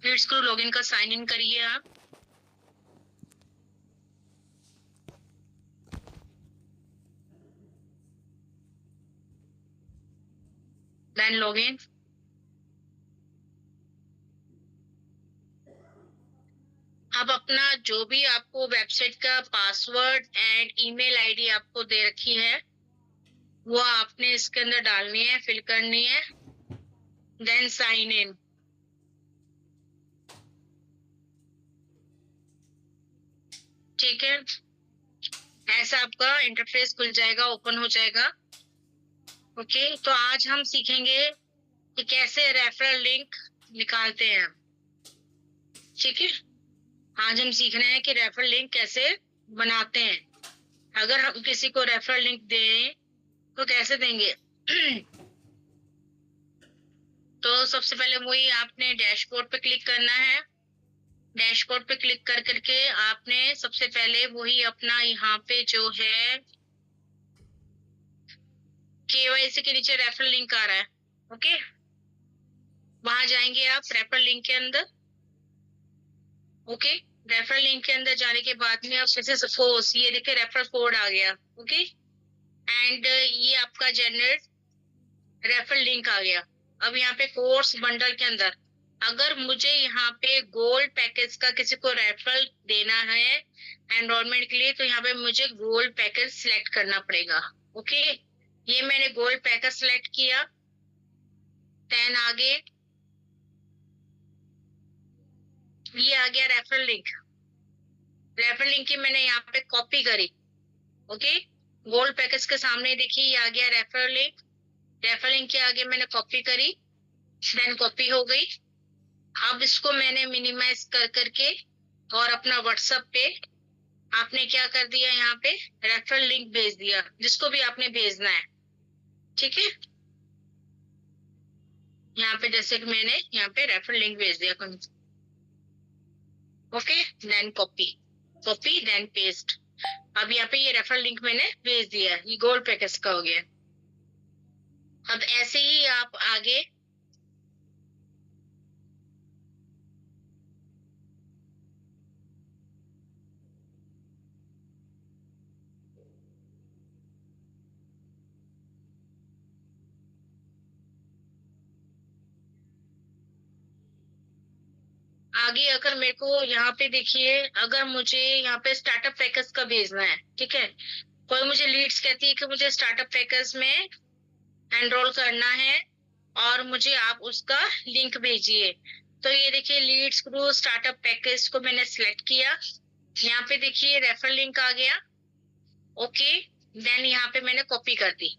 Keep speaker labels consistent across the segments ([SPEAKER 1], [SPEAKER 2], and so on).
[SPEAKER 1] Leeds crew login का sign in करिए आप। Then login. अब अपना जो भी आपको वेबसाइट का पासवर्ड एंड ईमेल आईडी आपको दे रखी है वो आपने इसके अंदर डालनी है, फिल करनी है। Then sign in. ठीक है, ऐसा आपका इंटरफेस खुल जाएगा, ओपन हो जाएगा। ओके, तो आज हम सीखेंगे कि कैसे रेफरल लिंक निकालते हैं। ठीक है, आज हम सीख रहे हैं कि रेफरल लिंक कैसे बनाते हैं। अगर हम किसी को रेफरल लिंक दें तो कैसे देंगे? तो सबसे पहले वही आपने डैशबोर्ड पे क्लिक करना है। डैशबोर्ड पे क्लिक कर करके आपने सबसे पहले वही अपना यहाँ पे जो है केवाईसी के नीचे रेफरल लिंक आ रहा है। ओके, वहां जाएंगे आप रेफरल लिंक के अंदर। ओके, रेफरल लिंक के अंदर जाने के बाद में आप जैसे सपोज ये देखिए रेफरल कोड आ गया। ओके, एंड ये आपका जनरेट रेफरल लिंक आ गया। अब यहाँ पे कोर्स बंडल के अंदर अगर मुझे यहाँ पे गोल्ड पैकेज का किसी को रेफरल देना है एनरोलमेंट के लिए तो यहाँ पे मुझे गोल्ड पैकेज सिलेक्ट करना पड़ेगा। ओके, ये मैंने गोल्ड पैकेज सिलेक्ट किया। देन आगे ये आ गया रेफरल लिंक। रेफरल लिंक की मैंने यहाँ पे कॉपी करी। ओके, गोल्ड पैकेज के सामने देखिए ये आ गया रेफरल लिंक। रेफरल लिंक के आगे मैंने कॉपी करी, देन कॉपी हो गई। अब इसको मैंने मिनिमाइज कर करके और अपना व्हाट्सएप पे आपने क्या कर दिया, यहाँ पे रेफरल लिंक भेज दिया जिसको भी आपने भेजना है। ठीक है, यहाँ पे जैसे कि मैंने यहाँ पे रेफरल लिंक भेज दिया। Okay, then copy, copy then paste. अब यहाँ पे ये रेफरल लिंक मैंने भेज दिया, ये गोल्ड पैकेज का हो गया। अब ऐसे ही आप आगे आगे अगर मेरे को यहाँ पे देखिए अगर मुझे यहाँ पे स्टार्टअप पैकेज का भेजना है, ठीक है, कोई मुझे लीड्स कहती है कि मुझे स्टार्टअप पैकेज में एनरोल करना है और मुझे आप उसका लिंक भेजिए। तो ये देखिए लीड्स ग्रो स्टार्टअप पैकेज को मैंने सिलेक्ट किया। यहाँ पे देखिए रेफरल लिंक आ गया। ओके, देन यहाँ पे मैंने कॉपी कर दी,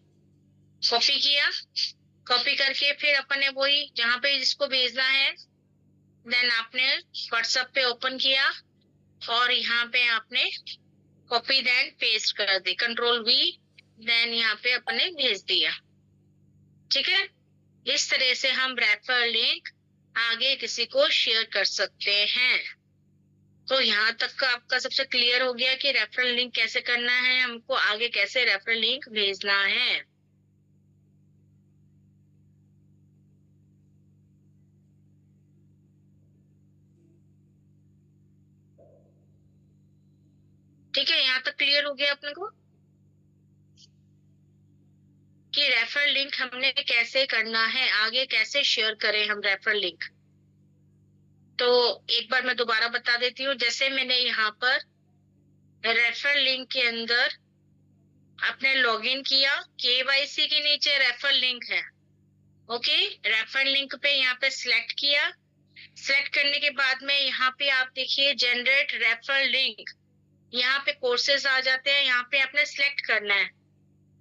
[SPEAKER 1] कॉपी किया। कॉपी करके फिर अपन ने वही जहाँ पे जिसको भेजना है देन आपने व्हाट्सएप पे ओपन किया और यहाँ पे आपने कॉपी देन पेस्ट कर दी, कंट्रोल वी, देन यहाँ पे अपने भेज दिया। ठीक है, इस तरह से हम रेफरल लिंक आगे किसी को शेयर कर सकते हैं। तो यहाँ तक का आपका सबसे क्लियर हो गया कि रेफरल लिंक कैसे करना है, हमको आगे कैसे रेफरल लिंक भेजना है। ठीक है, यहाँ तक क्लियर हो गया अपने को कि रेफरल लिंक हमने कैसे करना है, आगे कैसे शेयर करें हम रेफरल लिंक। तो एक बार मैं दोबारा बता देती हूँ। जैसे मैंने यहाँ पर रेफरल लिंक के अंदर आपने लॉगिन किया, केवाईसी के नीचे रेफरल लिंक है। ओके, रेफरल लिंक पे यहाँ पे सिलेक्ट किया। सिलेक्ट करने के बाद में यहाँ पे आप देखिए जनरेट रेफरल लिंक, यहाँ पे कोर्सेज आ जाते हैं। यहाँ पे आपने सिलेक्ट करना है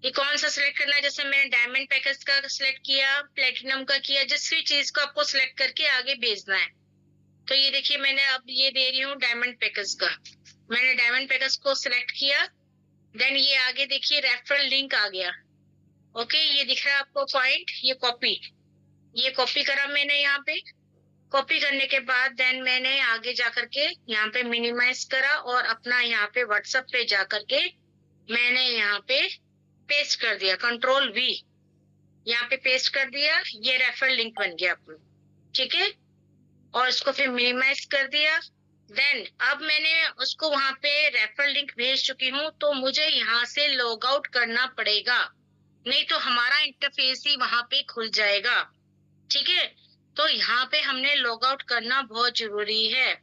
[SPEAKER 1] कि कौन सा सिलेक्ट करना है। जैसे मैंने डायमंड पैकेज का सिलेक्ट किया, प्लेटिनम का किया, जिस भी चीज को आपको सिलेक्ट करके आगे भेजना है। तो ये देखिए मैंने अब ये दे रही हूँ डायमंड पैकेज का। मैंने डायमंड पैकेज को सिलेक्ट किया, देन ये आगे देखिए रेफरल लिंक आ गया। ओके, ये दिख रहा है आपको पॉइंट, ये कॉपी करा मैंने। यहाँ पे कॉपी करने के बाद देन मैंने आगे जाकर के यहाँ पे मिनिमाइज करा और अपना यहाँ पे व्हाट्सएप पे जाकर के मैंने यहाँ पे पेस्ट कर दिया, कंट्रोल वी, यहाँ पे पेस्ट कर दिया। ये रेफरल लिंक बन गया अपना। ठीक है, और इसको फिर मिनिमाइज कर दिया। देन अब मैंने उसको वहां पे रेफरल लिंक भेज चुकी हूँ, तो मुझे यहाँ से लॉग आउट करना पड़ेगा, नहीं तो हमारा इंटरफेस ही वहां पे खुल जाएगा। ठीक है, तो यहाँ पे हमने लॉग आउट करना बहुत जरूरी है।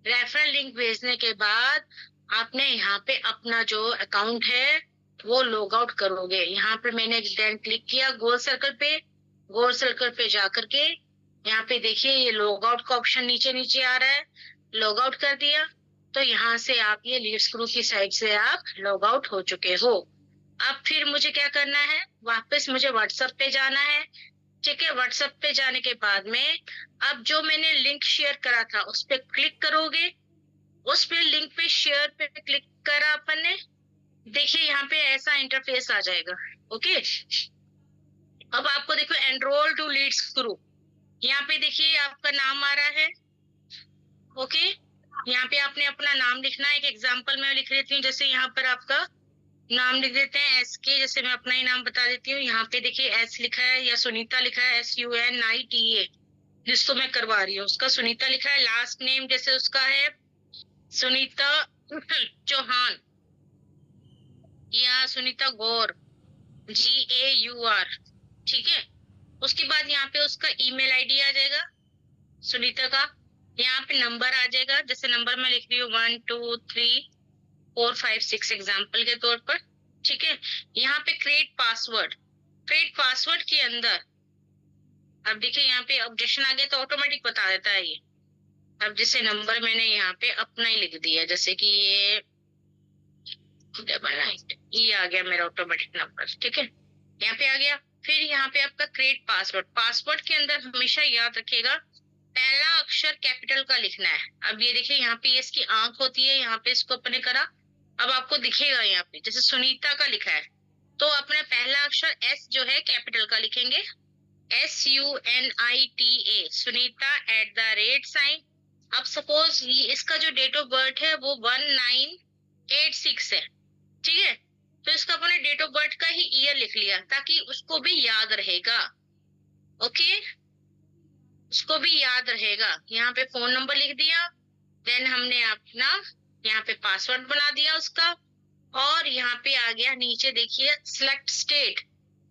[SPEAKER 1] रेफरल लिंक भेजने के बाद आपने यहाँ पे अपना जो अकाउंट है वो लॉग आउट करोगे। यहाँ पे मैंने देन क्लिक किया गोल सर्कल पे, गोल सर्कल पे जाकर के यहाँ पे देखिए ये लॉग आउट का ऑप्शन नीचे नीचे आ रहा है, लॉग आउट कर दिया। तो यहाँ से आप ये लीड्स ग्रुप की साइड से आप लॉग आउट हो चुके हो। अब फिर मुझे क्या करना है, वापस मुझे व्हाट्सएप पे जाना है। ठीक है, व्हाट्सएप पे जाने के बाद में अब जो मैंने लिंक शेयर करा था उस पे क्लिक करोगे, उस पे लिंक पे शेयर पे क्लिक करा अपन ने, देखिए यहाँ पे ऐसा इंटरफेस आ जाएगा। ओके, अब आपको देखो एनरोल टू लीड्स ग्रुप, यहाँ पे देखिए आपका नाम आ रहा है। ओके, यहाँ पे आपने अपना नाम लिखना है। एक एग्जांपल मैं लिख देती हूँ, जैसे यहाँ पर आपका नाम लिख देते हैं SK, जैसे मैं अपना ही नाम बता देती हूँ। यहाँ पे देखिए S लिखा है या सुनीता लिखा है, SUNITA, जिसको मैं करवा रही हूँ उसका सुनीता लिखा है। लास्ट नेम जैसे उसका है सुनीता चौहान या सुनीता गौर, GAUR। ठीक है, उसके बाद यहाँ पे उसका ईमेल ID आ जाएगा सुनीता का। यहाँ पे नंबर आ जाएगा, जैसे नंबर मैं लिख रही हूँ 1 2 3 4 5 6 एग्जाम्पल के तौर पर। ठीक है, यहाँ पे क्रिएट पासवर्ड, क्रिएट पासवर्ड के अंदर अब देखिए यहाँ पे ऑब्जेक्शन आ गया तो ऑटोमेटिक बता देता है ये। अब जैसे नंबर मैंने यहाँ पे अपना ही लिख दिया, जैसे कि ये 88, ये आ गया मेरा ऑटोमेटिक नंबर। ठीक है, यहाँ पे आ गया। फिर यहाँ पे आपका क्रिएट पासवर्ड, पासवर्ड के अंदर हमेशा याद रखिएगा पहला अक्षर कैपिटल का लिखना है। अब ये देखिए यहाँ पे इसकी आंख होती है, यहाँ पे इसको अपने करा, अब आपको दिखेगा यहाँ पे जैसे सुनीता का लिखा है, तो अपना पहला अक्षर S जो है कैपिटल का लिखेंगे, SUNITA, सुनीता @ अब सपोज इसका जो डेट ऑफ बर्थ है वो 1986 है। ठीक है, तो इसका अपने डेट ऑफ बर्थ का ही ईयर लिख लिया ताकि उसको भी याद रहेगा। ओके, उसको भी याद रहेगा। यहाँ पे फोन नंबर लिख दिया, देन हमने अपना यहाँ पे पासवर्ड बना दिया उसका, और यहाँ पे आ गया नीचे देखिए सिलेक्ट स्टेट,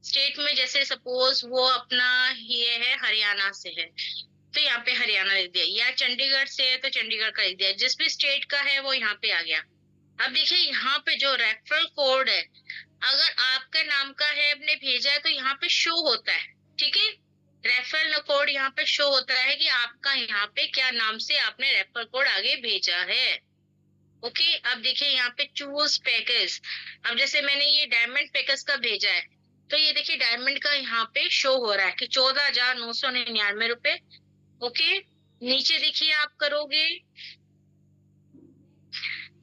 [SPEAKER 1] स्टेट में जैसे सपोज वो अपना ये है हरियाणा से है तो यहाँ पे हरियाणा लिख दिया, या चंडीगढ़ से है तो चंडीगढ़ का लिख दिया, जिस भी स्टेट का है वो यहाँ पे आ गया। अब देखिए यहाँ पे जो रेफरल कोड है अगर आपका नाम का है आपने भेजा है तो यहाँ पे शो होता है। ठीक है, रेफरल कोड यहाँ पे शो होता है कि आपका यहाँ पे क्या नाम से आपने रेफरल कोड आगे भेजा है। ओके, अब देखिए यहाँ पे चूज पैकेज, अब जैसे मैंने ये डायमंड पैकेज का भेजा है तो ये देखिए डायमंड का यहाँ पे शो हो रहा है कि 14,999 रुपए। ओके, नीचे देखिए आप करोगे,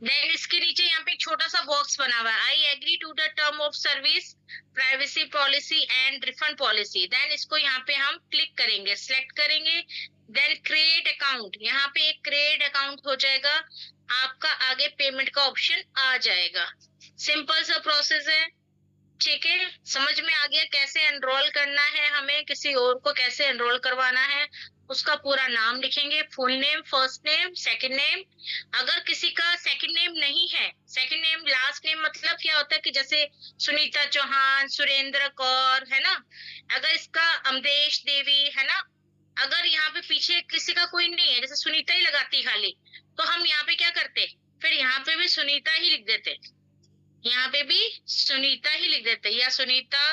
[SPEAKER 1] देन इसके नीचे यहाँ पे एक छोटा सा बॉक्स बना हुआ है, I agree to the term of service, privacy policy and refund policy. Then इसको यहाँ पे हम क्लिक करेंगे, सिलेक्ट करेंगे, देन क्रिएट अकाउंट, यहाँ पे एक क्रिएट अकाउंट हो जाएगा, आपका आगे पेमेंट का ऑप्शन आ जाएगा। सिंपल सा प्रोसेस है। ठीक है, समझ में आ गया कैसे एनरोल करना है, हमें किसी और को कैसे एनरोल करवाना है। उसका पूरा नाम लिखेंगे, full name, first name, second name. अगर किसी का सेकंड नेम नहीं है, सेकंड नेम लास्ट नेम मतलब क्या होता है कि जैसे सुनीता चौहान, सुरेंद्र कौर है ना, अगर इसका अमदेश देवी है ना, अगर यहाँ पे पीछे किसी का कोई नहीं है, जैसे सुनीता ही लगाती खाली, तो हम यहाँ पे क्या करते, फिर यहाँ पे भी सुनीता ही लिख देते, यहाँ पे भी सुनीता ही लिख देते, या सुनीता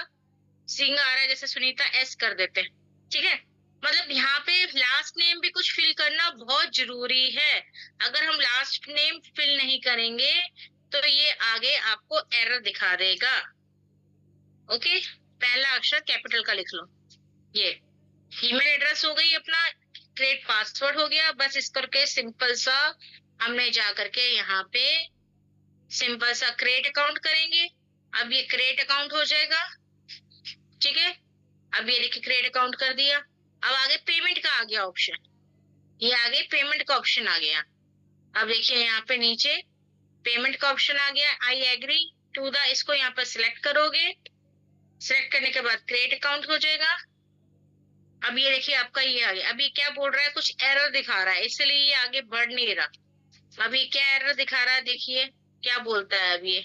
[SPEAKER 1] सिंह आ रहा है जैसे सुनीता S कर देते। ठीक है, मतलब यहाँ पे लास्ट नेम भी कुछ फिल करना बहुत जरूरी है। अगर हम लास्ट नेम फिल नहीं करेंगे तो ये आगे आपको एरर दिखा देगा। ओके, पहला अक्षर कैपिटल का लिख लो। ये ईमेल एड्रेस हो गई अपना, क्रिएट पासवर्ड हो गया। बस इस करके सिंपल सा हमने जा करके यहाँ पे सिंपल सा क्रिएट अकाउंट करेंगे। अब ये क्रिएट अकाउंट हो जाएगा। ठीक है, अब ये देखिए क्रिएट अकाउंट कर दिया। अब आगे पेमेंट का आ गया ऑप्शन, ये आगे पेमेंट का ऑप्शन आ गया। अब देखिए यहाँ पे नीचे पेमेंट का ऑप्शन आ गया, आई एग्री टू द, इसको यहाँ पर सिलेक्ट करोगे, सिलेक्ट करने के बाद क्रिएट अकाउंट हो जाएगा। अब ये देखिए आपका ये आ गया। अभी क्या बोल रहा है, कुछ एरर दिखा रहा है, इसलिए ये आगे बढ़ नहीं रहा। अभी क्या एरर दिखा रहा है, देखिए क्या बोलता है। अभी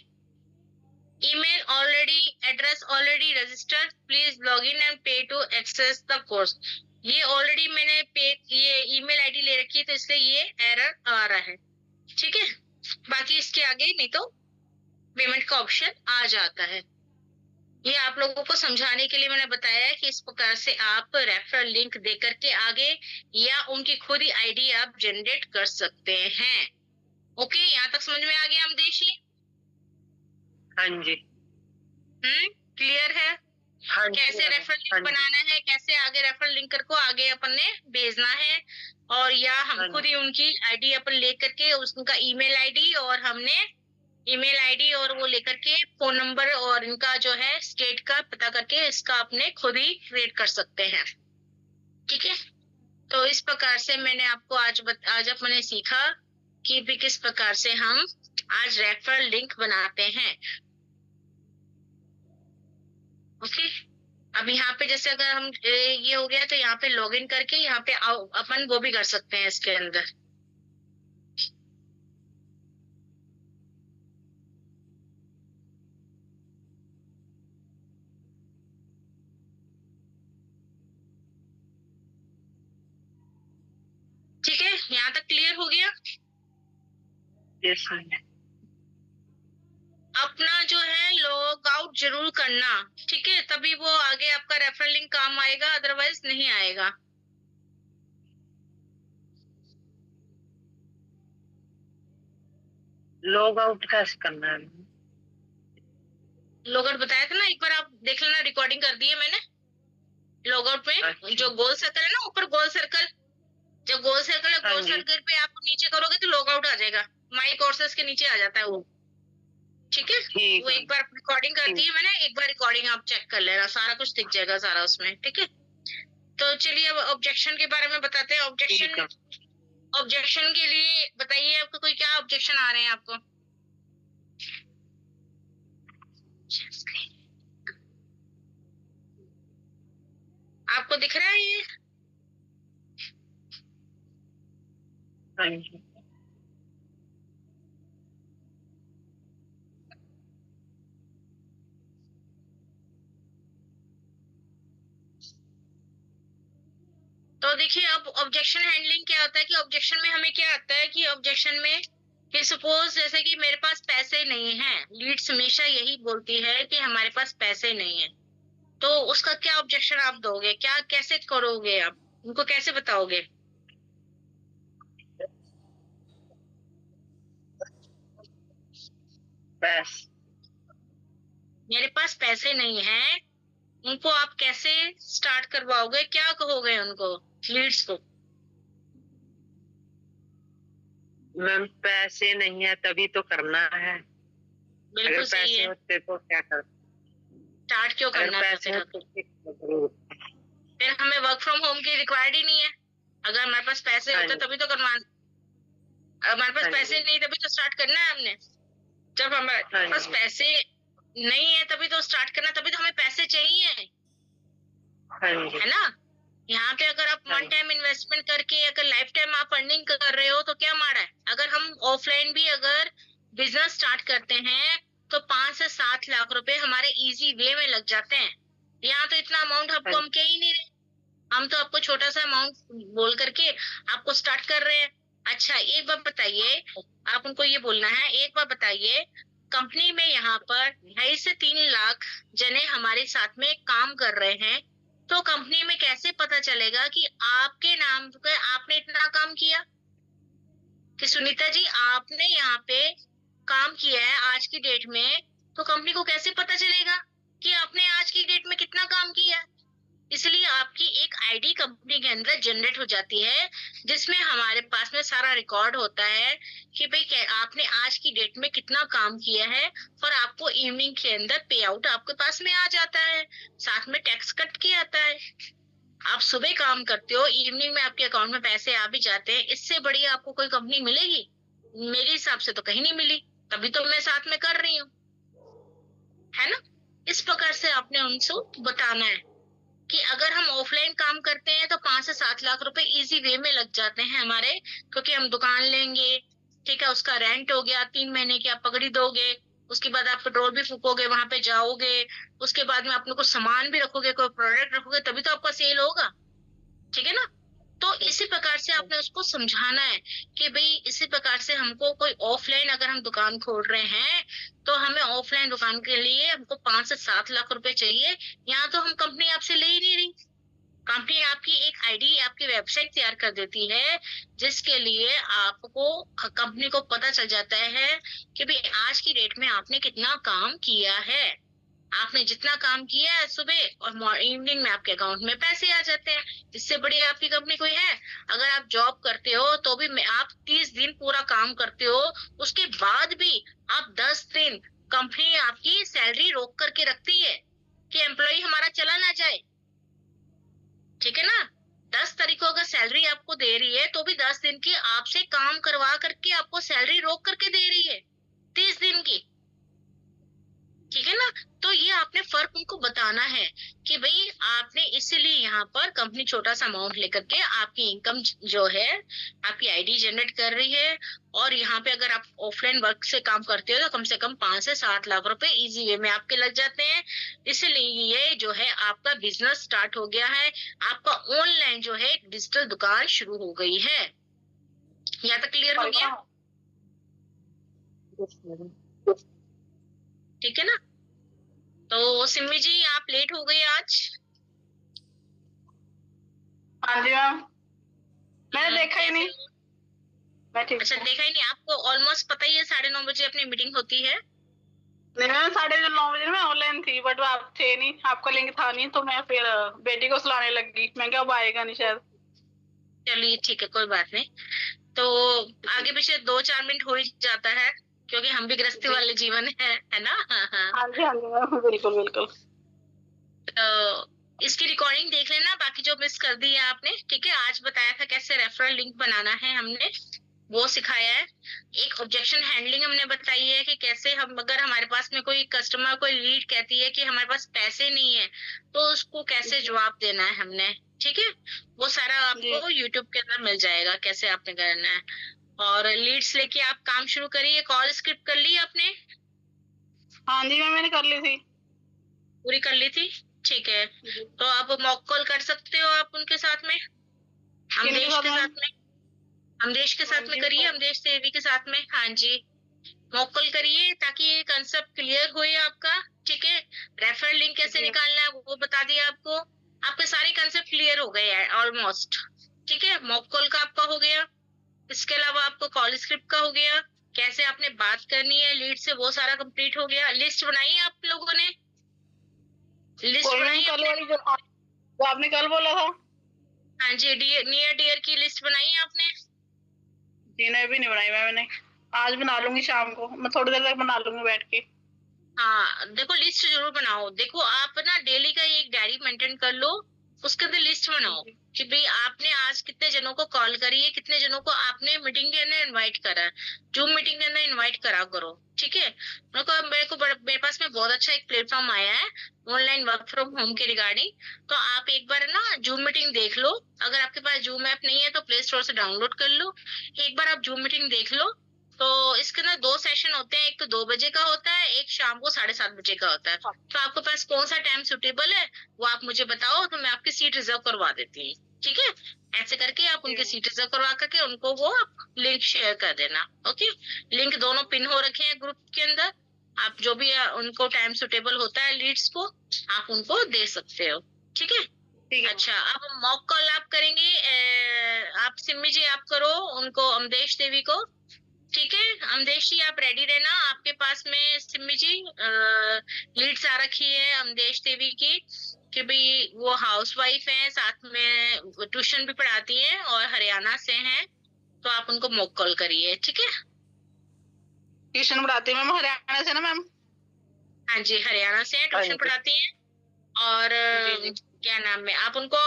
[SPEAKER 1] email already, address already registered, please log in and पे टू एक्सेस द कोर्स। ये ऑलरेडी मैंने पे, ये ईमेल आईडी ले रखी है, तो इसलिए ये एरर आ रहा है। ठीक है, बाकी इसके आगे नहीं तो पेमेंट का ऑप्शन आ जाता है। ये आप लोगों को समझाने के लिए मैंने बताया है कि इस प्रकार से आप रेफरल लिंक दे करके आगे या उनकी खुद ही आईडी आप जनरेट कर सकते हैं। ओके, यहाँ तक समझ में आ गया हम देशी?
[SPEAKER 2] हाँ जी।
[SPEAKER 1] क्लियर है?
[SPEAKER 2] हाँ,
[SPEAKER 1] कैसे रेफरल लिंक बनाना है, कैसे आगे रेफरल लिंक को आगे अपन ने भेजना है, और या हम खुद ही उनकी आईडी अपन ले करके उनका ईमेल आईडी और हमने ईमेल आईडी और वो लेकर के फोन नंबर और इनका जो है स्टेट का पता करके इसका अपने खुद ही क्रिएट कर सकते हैं। ठीक है, तो इस प्रकार से मैंने आपको आज अपने सीखा कि भी किस प्रकार से हम आज रेफरल लिंक बनाते हैं। ओके, अब यहाँ पे जैसे अगर हम ये हो गया तो यहाँ पे लॉगिन करके यहाँ पे अपन वो भी कर सकते हैं इसके अंदर। ठीक है, यहाँ तक क्लियर हो गया?
[SPEAKER 2] यस।
[SPEAKER 1] अपना जो है लॉग आउट जरूर करना, ठीक है, तभी वो आगे आपका रेफरल लिंक काम आएगा, अदरवाइज नहीं आएगा।
[SPEAKER 2] लॉग आउट कैसे करना है?
[SPEAKER 1] लॉग आउट बताया था ना, एक बार आप देख लेना, रिकॉर्डिंग कर दी है मैंने। लॉग आउट में
[SPEAKER 2] अच्छा।
[SPEAKER 1] जो गोल सर्कल है ना, ऊपर गोल सर्कल, जब गोल सर्कल है,
[SPEAKER 2] हाँ
[SPEAKER 1] गोल
[SPEAKER 2] जी।
[SPEAKER 1] सर्कल पे आप नीचे करोगे तो लॉग आउट आ जाएगा, माई कोर्सेस के नीचे आ जाता है वो। ठीक है,
[SPEAKER 2] ठीक
[SPEAKER 1] वो
[SPEAKER 2] है।
[SPEAKER 1] एक बार रिकॉर्डिंग कर दी है मैंने, एक बार रिकॉर्डिंग आप चेक कर लेना, सारा कुछ दिख जाएगा सारा उसमें। ठीक है, तो चलिए अब ऑब्जेक्शन के बारे में बताते हैं।
[SPEAKER 2] ठीक है।
[SPEAKER 1] ऑब्जेक्शन के लिए बताइए आपको कोई क्या ऑब्जेक्शन आ रहे हैं आपको? आपको दिख रहा है ये?
[SPEAKER 2] हाँ जी।
[SPEAKER 1] तो देखिए, अब ऑब्जेक्शन हैंडलिंग क्या होता है कि ऑब्जेक्शन में हमें क्या आता है कि ऑब्जेक्शन में कि सपोज जैसे कि मेरे पास पैसे नहीं है, लीड्स हमेशा यही बोलती है कि हमारे पास पैसे नहीं है, तो उसका क्या ऑब्जेक्शन आप दोगे, क्या कैसे करोगे, आप उनको कैसे बताओगे? मेरे पास पैसे नहीं है, उनको आप कैसे स्टार्ट करवाओगे, क्या कहोगे उनको, लीड्स को?
[SPEAKER 2] मैम पैसे नहीं है तभी तो करना है।
[SPEAKER 1] बिल्कुल
[SPEAKER 2] अगर
[SPEAKER 1] सही
[SPEAKER 2] पैसे
[SPEAKER 1] है,
[SPEAKER 2] होते तो क्या कर,
[SPEAKER 1] स्टार्ट क्यों
[SPEAKER 2] अगर
[SPEAKER 1] करना
[SPEAKER 2] पैसे
[SPEAKER 1] पैसे
[SPEAKER 2] होते
[SPEAKER 1] का?
[SPEAKER 2] तो
[SPEAKER 1] फिर हमें वर्क फ्रॉम होम की रिक्वायर्ड ही नहीं है। अगर हमारे पास पैसे होते तभी तो करवा, हमारे पास पैसे नहीं तभी तो स्टार्ट करना है हमने। जब हमारे पास पैसे नहीं है तभी तो स्टार्ट करना, तभी तो हमें पैसे चाहिए, है ना? यहाँ पे अगर आप वन टाइम इन्वेस्टमेंट करके अगर लाइफ टाइम आप अर्निंग कर रहे हो तो क्या माड़ा है? अगर हम ऑफलाइन भी अगर बिजनेस स्टार्ट करते हैं तो 5 से 7 लाख रुपए हमारे इजी वे में लग जाते हैं। यहाँ तो इतना अमाउंट आपको हम कह ही नहीं रहे, हम तो आपको छोटा सा अमाउंट बोल करके आपको स्टार्ट कर रहे हैं। अच्छा, एक बात बताइए, आप उनको ये बोलना है, एक बार बताइए, कंपनी में यहाँ पर 2.5 से 3 लाख जने हमारे साथ में काम कर रहे हैं, तो कंपनी में कैसे पता चलेगा कि आपके नाम पे आपने इतना काम किया, कि सुनीता जी आपने यहाँ पे काम किया है आज की डेट में, तो कंपनी को कैसे पता चलेगा कि आपने आज की डेट में कितना काम किया है? इसलिए आपकी एक आईडी कंपनी के अंदर जनरेट हो जाती है, जिसमें हमारे पास में सारा रिकॉर्ड होता है कि भाई आपने आज की डेट में कितना काम किया है, और आपको इवनिंग के अंदर पे आउट आपके पास में आ जाता है, साथ में टैक्स कट किया आता है। आप सुबह काम करते हो, इवनिंग में आपके अकाउंट में पैसे आ भी जाते हैं, इससे बड़ी आपको कोई कंपनी मिलेगी? मेरे हिसाब से तो कहीं नहीं मिली, तभी तो मैं साथ में कर रही हूँ, है ना? इस प्रकार से आपने उनसे बताना है। कि अगर हम ऑफलाइन काम करते हैं तो 5 से 7 लाख रुपए इजी वे में लग जाते हैं हमारे, क्योंकि हम दुकान लेंगे, ठीक है, उसका रेंट हो गया, 3 महीने की आप पकड़ी दोगे, उसके बाद आप पेट्रोल भी फूकोगे, वहां पे जाओगे, उसके बाद में आपने कुछ सामान भी रखोगे, कोई प्रोडक्ट रखोगे, तभी तो आपका सेल होगा, ठीक है ना। तो इसी प्रकार से आपने उसको समझाना है कि भाई इसी प्रकार से हमको कोई ऑफलाइन अगर हम दुकान खोल रहे हैं तो हमें ऑफलाइन दुकान के लिए हमको 5 से 7 लाख रुपए चाहिए। यहाँ तो हम कंपनी आपसे ले ही नहीं रही, कंपनी आपकी एक आईडी, आपकी वेबसाइट तैयार कर देती है, जिसके लिए आपको, कंपनी को पता चल जाता है कि भाई आज की डेट में आपने कितना काम किया है, आपने जितना काम किया है सुबह और इवनिंग में आपके अकाउंट में पैसे आ जाते हैं। इससे बड़ी आपकी कंपनी कोई है? अगर आप जॉब करते हो तो भी आप 30 दिन पूरा काम करते हो, उसके बाद भी आप 10 दिन कंपनी आपकी सैलरी रोक करके रखती है कि एम्प्लॉय हमारा चला ना जाए, ठीक है ना। 10 तारीख को अगर सैलरी आपको दे रही है तो भी 10 दिन की आपसे काम करवा करके आपको सैलरी रोक करके दे रही है, 30 दिन की, ठीक है ना। तो ये आपने फर्क उनको बताना है कि भाई आपने इसीलिए यहाँ पर कंपनी छोटा सा अमाउंट लेकर के आपकी इनकम जो है, आपकी आईडी जनरेट कर रही है, और यहाँ पे अगर आप ऑफलाइन वर्क से काम करते हो तो कम से कम 5 से 7 लाख रुपए इजी वे में आपके लग जाते हैं। इसलिए ये जो है आपका बिजनेस स्टार्ट हो गया है, आपका ऑनलाइन जो है डिजिटल दुकान शुरू हो गई है। यहाँ तक क्लियर हो गया? ठीक है ना। तो सिमी जी आप लेट हो गए आज।
[SPEAKER 3] हाँ जी मैम, मैंने देखा ही नहीं। मैं ठीक।
[SPEAKER 1] अच्छा, देखा ही नहीं आपको? ऑलमोस्ट पता ही है 9:30 बजे अपनी मीटिंग होती है।
[SPEAKER 3] नहीं मैम, 9:30 मैं ऑनलाइन थी, बट वो आप थे नहीं, आपका लिंक था नहीं, तो मैं फिर बेटी को सुलाने लगी। मैं क्या, अब आएगा नहीं शायद।
[SPEAKER 1] चलिए ठीक है, कोई बात नहीं। तो आगे पीछे 2-4 मिनट हो ही जाता है, क्योंकि हम भी गृहस्थी वाले जीवन है ना। हाँ हाँ।
[SPEAKER 3] हाँ जी मैम, बिल्कुल बिल्कुल।
[SPEAKER 1] तो इसकी रिकॉर्डिंग देख लेना, बाकी जो मिस कर दी है आपने, ठीक है। आज बताया था कैसे रेफरल लिंक बनाना है, हमने वो सिखाया है। एक ऑब्जेक्शन हैंडलिंग हमने बताई है कि कैसे हम, अगर हमारे पास में कोई कस्टमर कोई लीड कहती है कि हमारे पास पैसे नहीं है, तो उसको कैसे जवाब देना है हमने, ठीक है। वो सारा आपको यूट्यूब के अंदर मिल जाएगा कैसे आपने करना है। और लीड्स लेके आप काम शुरू करिए। कॉल स्क्रिप्ट कर ली आपने?
[SPEAKER 3] हाँ जी मैम, मैंने कर ली थी,
[SPEAKER 1] पूरी कर ली थी, ठीक है। तो आप मॉक कॉल कर सकते हो आप उनके साथ में, हमदेश के साथ में, हमदेश के साथ में करिए, हमदेश देवी के साथ में। हाँ जी, मॉक कॉल करिए ताकि ये कंसेप्ट क्लियर हो आपका, ठीक है। रेफरल लिंक कैसे निकालना है वो बता दिया आपको, आपके सारे कंसेप्ट क्लियर हो गए हैं ऑलमोस्ट, ठीक है। मॉक कॉल का आपका हो गया, इसके अलावा आपको कॉल स्क्रिप्ट का हो गया, कैसे आपने बात करनी है लीड से वो सारा कंप्लीट हो गया। लिस्ट बनाई आप लोगों ने? लिस्ट बनाई
[SPEAKER 3] कल वाली जो आपने कल बोला था?
[SPEAKER 1] हाँ जी, नियर डियर की लिस्ट बनाई है आपने?
[SPEAKER 3] जी नहीं, भी नहीं बनाई मैंने। आज बना लूंगी, शाम को मैं थोड़ी देर तक बना लूंगी बैठ के।
[SPEAKER 1] हाँ देखो, लिस्ट जरूर बनाओ। देखो आप ना डेली का एक डायरी मेंटेन कर लो, उसके अंदर लिस्ट बनाओ कि भाई आपने आज कितने जनों को कॉल करी है, कितने जनों को आपने मीटिंग के अंदर इनवाइट करा, जूम मीटिंग के अंदर इनवाइट करा करो, ठीक है। मेरे पास में बहुत अच्छा एक प्लेटफॉर्म आया है ऑनलाइन वर्क फ्रॉम होम के रिगार्डिंग, तो आप एक बार ना जूम मीटिंग देख लो। अगर आपके पास जूम ऐप नहीं है तो प्ले स्टोर से डाउनलोड कर लो, एक बार आप जूम मीटिंग देख लो। तो इसके अंदर 2 सेशन होते हैं, एक तो 2 बजे का होता है, एक शाम को 7:30 बजे का होता है। तो आपके पास कौन सा टाइम सुटेबल है वो आप मुझे बताओ, तो मैं आपकी सीट रिजर्व करवा देती हूँ, ठीक है। ऐसे करके आप उनके सीट रिजर्व करवा करके उनको वो लिंक शेयर कर देना, ओके। लिंक दोनों पिन हो रखे हैं ग्रुप के अंदर, आप जो भी उनको टाइम सुटेबल होता है लीड्स को आप उनको दे सकते हो, ठीक है। अच्छा, अब मॉक कॉल आप करेंगे, आप सिमी जी आप करो उनको, अमदेश देवी को, ठीक है। अमदेश जी आप रेडी रहना, आपके पास में सिमी जी लीड्स आ रखी है अमदेश देवी की कि भाई वो हाउस वाइफ है, साथ में ट्यूशन भी पढ़ाती है और हरियाणा से हैं, तो आप उनको मॉक कॉल करिए, ठीक है।
[SPEAKER 3] ट्यूशन पढ़ाती है मैम, हरियाणा से ना मैम?
[SPEAKER 1] हाँ जी, हरियाणा से ट्यूशन पढ़ाती हैं। और क्या नाम है, आप उनको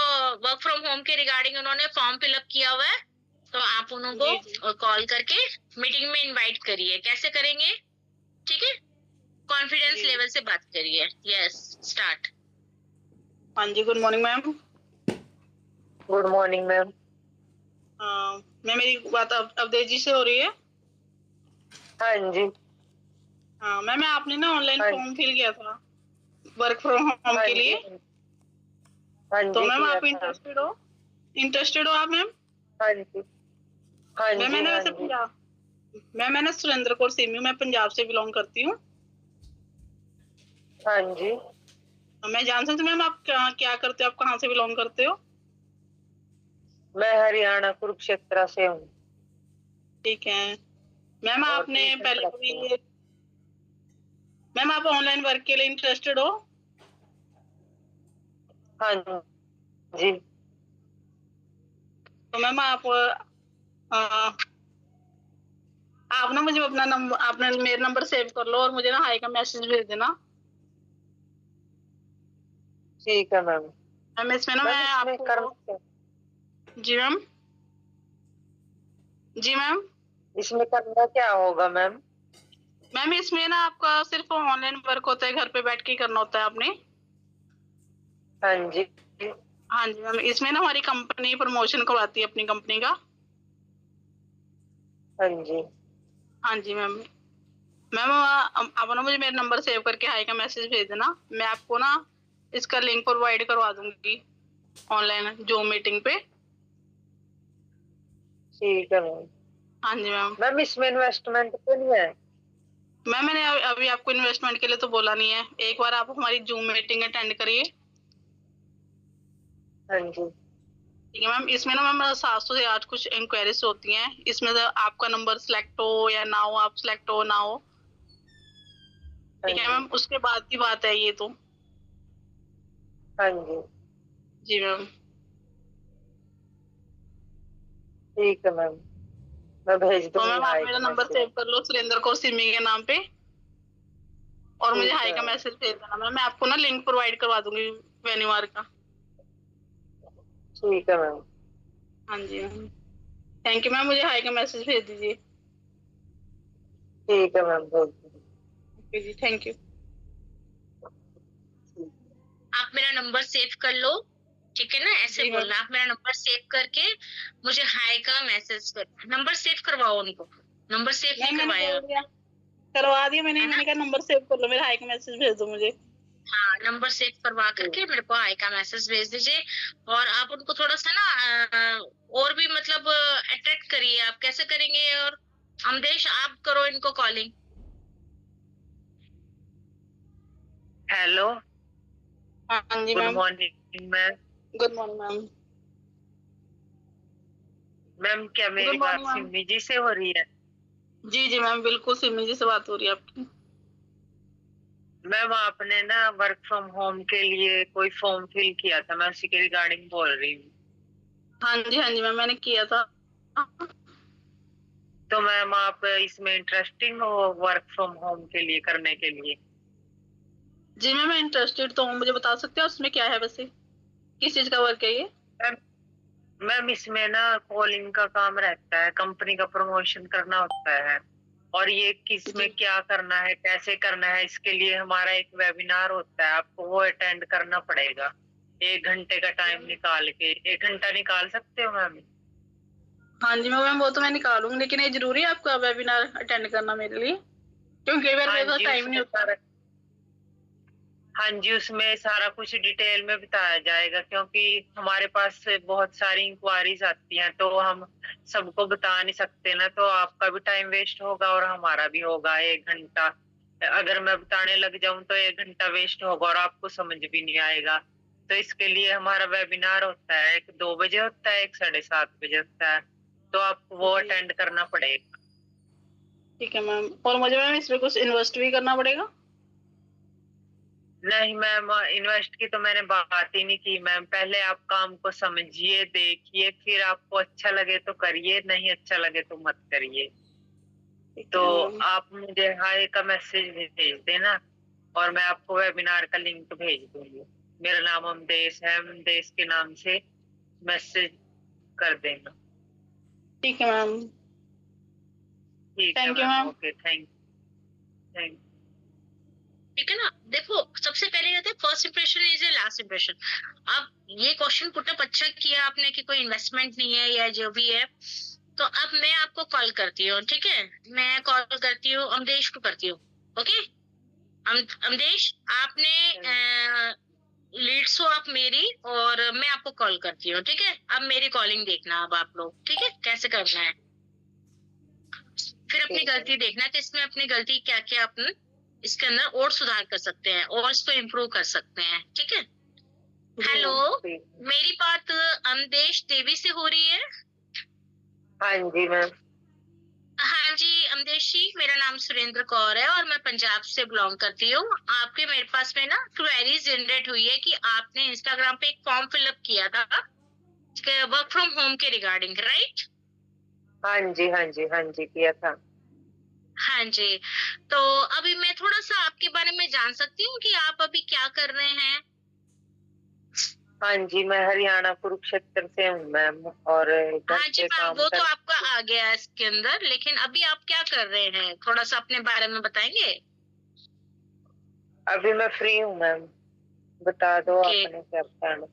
[SPEAKER 1] वर्क फ्रॉम होम के रिगार्डिंग उन्होंने फॉर्म फिलअप किया हुआ है, तो आप उनको कॉल करके मीटिंग में इनवाइट करिए। कैसे करेंगे, ठीक है, कॉन्फिडेंस लेवल से बात करिए। Yes, start.
[SPEAKER 3] हाँ जी, good morning ma'am.
[SPEAKER 2] Good morning ma'am.
[SPEAKER 3] Ma'am मेरी बात अवधेश जी से हो रही है?
[SPEAKER 2] हाँ जी।
[SPEAKER 3] हाँ मैम, आपने ना ऑनलाइन
[SPEAKER 2] हाँ
[SPEAKER 3] फॉर्म फिल किया था वर्क फ्रॉम होम
[SPEAKER 2] हाँ
[SPEAKER 3] के
[SPEAKER 2] जी।
[SPEAKER 3] लिए।
[SPEAKER 2] हाँ
[SPEAKER 3] तो
[SPEAKER 2] जी
[SPEAKER 3] मैम
[SPEAKER 2] किया
[SPEAKER 3] आप
[SPEAKER 2] था।
[SPEAKER 3] इंटरेस्टेड हो आप मैम?
[SPEAKER 2] हाँ जी। हाँ
[SPEAKER 3] मैम
[SPEAKER 2] जी।
[SPEAKER 3] मैंने
[SPEAKER 2] हाँ
[SPEAKER 3] वैसे
[SPEAKER 2] जी।
[SPEAKER 3] मैं सुरेंद्र कौर सिमी हूँ, मैं पंजाब से बिलोंग करती हूँ।
[SPEAKER 2] हाँ जी।
[SPEAKER 3] मैं जान सकती हूँ मैम आप क्या करते हो, आप कहाँ से बिलोंग करते हो?
[SPEAKER 2] मैं हरियाणा कुरुक्षेत्र से हूँ
[SPEAKER 3] ठीक है मैम,
[SPEAKER 2] और
[SPEAKER 3] आपने
[SPEAKER 2] ट्यूशन
[SPEAKER 3] पहले
[SPEAKER 2] पढ़ाती हूँ।
[SPEAKER 3] कभी मैम आप ऑनलाइन वर्क के लिए इंटरेस्टेड हो?
[SPEAKER 2] हाँ जी।
[SPEAKER 3] तो मैम आप ना मुझे अपना नंबर, आपने मेरा नंबर सेव कर लो और मुझे ना हाई का मैसेज भेज देना।
[SPEAKER 2] ठीक है मैम।
[SPEAKER 3] मैम इसमें ना
[SPEAKER 2] मैम
[SPEAKER 3] मैं
[SPEAKER 2] इसमें
[SPEAKER 3] आपको।
[SPEAKER 2] करना क्या?
[SPEAKER 3] जी मैम। जी मैम।
[SPEAKER 2] इसमें करना क्या होगा मैम?
[SPEAKER 3] मैम इसमें ना आपका सिर्फ ऑनलाइन वर्क होता है, घर पे बैठ के ही करना होता है आपने।
[SPEAKER 2] हाँ जी।
[SPEAKER 3] हाँ जी मैम, इसमें ना हमारी कंपनी प्रमोशन करवाती है अपनी कंपनी का।
[SPEAKER 2] हाँ जी।
[SPEAKER 3] हाँ जी मैम। मैम आप ना मुझे मेरा नंबर सेव करके हाई का मैसेज भेज देना, मैं आपको ना इसका लिंक प्रोवाइड करवा दूंगी ऑनलाइन जूम मीटिंग पे।
[SPEAKER 2] ठीक है मैम।
[SPEAKER 3] हाँ जी मैम।
[SPEAKER 2] मैम इसमें इन्वेस्टमेंट तो नहीं है?
[SPEAKER 3] मैम मैंने अभी आपको इन्वेस्टमेंट के लिए तो बोला नहीं है, एक बार आप हमारी जूम मीटिंग अटेंड करिए।
[SPEAKER 2] हाँ जी।
[SPEAKER 3] ठीक है मैम, इसमें ना मैम 700 से 8 कुछ इंक्वायरीज होती हैं, इसमें से आपका नंबर सिलेक्ट हो या ना हो, आप सिलेक्ट हो ना हो।
[SPEAKER 2] हाँ
[SPEAKER 3] ठीक है
[SPEAKER 2] जी।
[SPEAKER 3] मैम, उसके बाद की बात है ये तो।
[SPEAKER 2] हाँ जी।
[SPEAKER 3] जी मैम।
[SPEAKER 2] ठीक है मैम। मैं भेज
[SPEAKER 3] तो
[SPEAKER 2] दूंगी
[SPEAKER 3] मैम आप
[SPEAKER 2] हाय
[SPEAKER 3] मेरा
[SPEAKER 2] का
[SPEAKER 3] नंबर
[SPEAKER 2] मैसेज।
[SPEAKER 3] सेव कर लो सुरेंद्र कौर सिमी के नाम पे, और मुझे
[SPEAKER 2] ठीक
[SPEAKER 3] हाई
[SPEAKER 2] है
[SPEAKER 3] का
[SPEAKER 2] मैम।
[SPEAKER 3] मैसेज भेज देना मैम, मैं आपको ना लिंक प्रोवाइड करवा दूंगी वेन्यूआर का।
[SPEAKER 2] ठीक है मैम।
[SPEAKER 3] हाँ जी मैम। थैंक यू मैम, मुझे हाई का मैसेज भेज दीजिए।
[SPEAKER 2] ठीक है मैम, भेज दूंगी।
[SPEAKER 3] ओके जी, थैंक यू।
[SPEAKER 2] ठीक।
[SPEAKER 1] आप मेरा नंबर सेव कर लो, ठीक है ना, ऐसे
[SPEAKER 3] जी मैम।
[SPEAKER 1] बोलना, आप मेरा नंबर सेव करके मुझे हाय का मैसेज कर, नंबर सेव करवाओ उनको, नंबर सेव नहीं
[SPEAKER 3] मैम मैंने
[SPEAKER 1] करवाया,
[SPEAKER 3] बोल दिया, करवा दिया मैंने
[SPEAKER 1] है ना।
[SPEAKER 3] मैंने कहा नंबर सेव कर लो, मेरा हाई का मैसेज भेज दो मुझे।
[SPEAKER 1] हाँ, नंबर सेव करवा करके मेरे को हाय का मैसेज भेज दीजिए। और आप उनको थोड़ा सा ना और भी मतलब अट्रैक्ट करिए, आप कैसे करेंगे? और अमदेश आप करो इनको कॉलिंग।
[SPEAKER 2] हेलो।
[SPEAKER 3] हाँ जी
[SPEAKER 2] good
[SPEAKER 3] ma'am.
[SPEAKER 2] Morning ma'am.
[SPEAKER 3] Good morning ma'am.
[SPEAKER 2] Ma'am क्या मेरी
[SPEAKER 3] गुड
[SPEAKER 2] बात
[SPEAKER 3] मॉर्निंग मैम।
[SPEAKER 2] सिमी जी से हो रही है?
[SPEAKER 3] जी जी मैम, बिल्कुल सिमी जी से बात हो रही है आपकी।
[SPEAKER 2] मैम आपने ना वर्क फ्रॉम होम के लिए कोई फॉर्म फिल किया था, मैं उसी के रिगार्डिंग बोल रही हूँ।
[SPEAKER 3] हाँ जी मैम, मैंने किया था।
[SPEAKER 2] तो मैम आप इसमें इंटरेस्टिंग हो वर्क फ्रॉम होम के लिए करने के लिए?
[SPEAKER 3] जी मैम, मैं इंटरेस्टेड तो हूँ, मुझे बता सकते हैं उसमें क्या है वैसे, किस चीज का वर्क है ये?
[SPEAKER 2] मैम मैम इसमें ना कॉलिंग का काम रहता है, कंपनी का प्रमोशन करना होता है। और ये किस में
[SPEAKER 3] जी।
[SPEAKER 2] क्या करना है, कैसे करना है, इसके लिए हमारा एक वेबिनार होता है, आपको वो अटेंड करना पड़ेगा। 1 घंटे का टाइम निकाल के, 1 घंटा निकाल सकते हो मैम?
[SPEAKER 3] हाँ जी मैम, वो तो मैं निकालूंगी, लेकिन ये जरूरी है आपका वेबिनार अटेंड करना मेरे लिए, क्योंकि कई बार
[SPEAKER 2] हाँ
[SPEAKER 3] मेरे पास
[SPEAKER 2] जी
[SPEAKER 3] टाइम नहीं
[SPEAKER 2] उसमें
[SPEAKER 3] होता।
[SPEAKER 2] सारा हाँ जी उसमें सारा कुछ डिटेल में बताया जाएगा, क्योंकि हमारे पास से बहुत सारी इंक्वायरीज आती हैं, तो हम सबको बता नहीं सकते ना, तो आपका भी टाइम वेस्ट होगा और हमारा भी होगा 1 घंटा। अगर मैं बताने लग जाऊं तो 1 घंटा वेस्ट होगा और आपको समझ भी नहीं आएगा। तो इसके लिए हमारा वेबिनार होता है, एक 2 बजे होता है, एक 7:30 बजे होता है, तो आपको वो
[SPEAKER 3] जी।
[SPEAKER 2] अटेंड करना पड़ेगा।
[SPEAKER 3] ठीक है मैम, और मुझे मैम इसमें कुछ इन्वेस्ट भी करना पड़ेगा?
[SPEAKER 2] नहीं मैम, इन्वेस्ट की तो मैंने बात ही नहीं की मैम, पहले आप काम को समझिए, देखिए, फिर आपको अच्छा लगे तो करिए, नहीं अच्छा लगे तो मत करिए।
[SPEAKER 3] ठीक
[SPEAKER 2] तो
[SPEAKER 3] है मैम।
[SPEAKER 2] आप मुझे हाय का मैसेज भेज देना और मैं आपको वेबिनार का लिंक भेज दूंगी। मेरा नाम अमदेश है, अमदेश के नाम से मैसेज कर देना।
[SPEAKER 3] ठीक है मैम।
[SPEAKER 2] ठीक है
[SPEAKER 3] thank you
[SPEAKER 2] ma'am,
[SPEAKER 3] ma'am.
[SPEAKER 2] Okay, thank thank
[SPEAKER 1] ठीक है ना। देखो सबसे पहले कहते हैं first impression is a last impression. अब ये क्वेश्चन पुटअप अच्छा किया आपने कि कोई इन्वेस्टमेंट नहीं है या जो भी है। तो अब मैं आपको कॉल करती हूँ, ठीक है। मैं कॉल करती हूँ, अमदेश को करती हूँ। ओके अमदेश, आपने लीड्स हो आप मेरी, और मैं आपको कॉल करती हूँ, ठीक है। अब मेरी कॉलिंग देखना अब आप लोग, ठीक है, कैसे करना है। फिर अपनी गलती देखना कि इसमें अपनी गलती क्या क्या अपन इसके अंदर और सुधार कर सकते हैं और इसको इम्प्रूव कर सकते हैं, ठीक है। हेलो, मेरी बात अमदेश देवी से हो रही है?
[SPEAKER 2] हाँ जी मैम।
[SPEAKER 1] हाँ जी अमदेश जी, मेरा नाम सुरेंद्र कौर है और मैं पंजाब से बिलोंग करती हूँ। आपके मेरे पास में ना क्वेरीज जनरेट हुई है कि आपने इंस्टाग्राम पे एक फॉर्म फिलअप किया था वर्क फ्रॉम होम के रिगार्डिंग, राइट?
[SPEAKER 2] हाँ जी, हाँ जी, हाँ जी, किया था।
[SPEAKER 1] हाँ जी। तो अभी मैं थोड़ा सा आपके बारे में जान सकती हूँ कि आप अभी क्या कर रहे हैं?
[SPEAKER 2] हाँ जी, मैं हरियाणा कुरुक्षेत्र से हूँ मैम, और घर
[SPEAKER 1] हाँ जी
[SPEAKER 2] से
[SPEAKER 1] मैम,
[SPEAKER 2] काम
[SPEAKER 1] वो तो
[SPEAKER 2] कर।
[SPEAKER 1] आपका आ गया है इसके अंदर, लेकिन अभी आप क्या कर रहे हैं, थोड़ा सा अपने बारे में बताएंगे?
[SPEAKER 2] अभी मैं फ्री हूँ मैम, बता दो
[SPEAKER 1] ओके,
[SPEAKER 2] आपने क्या बताना।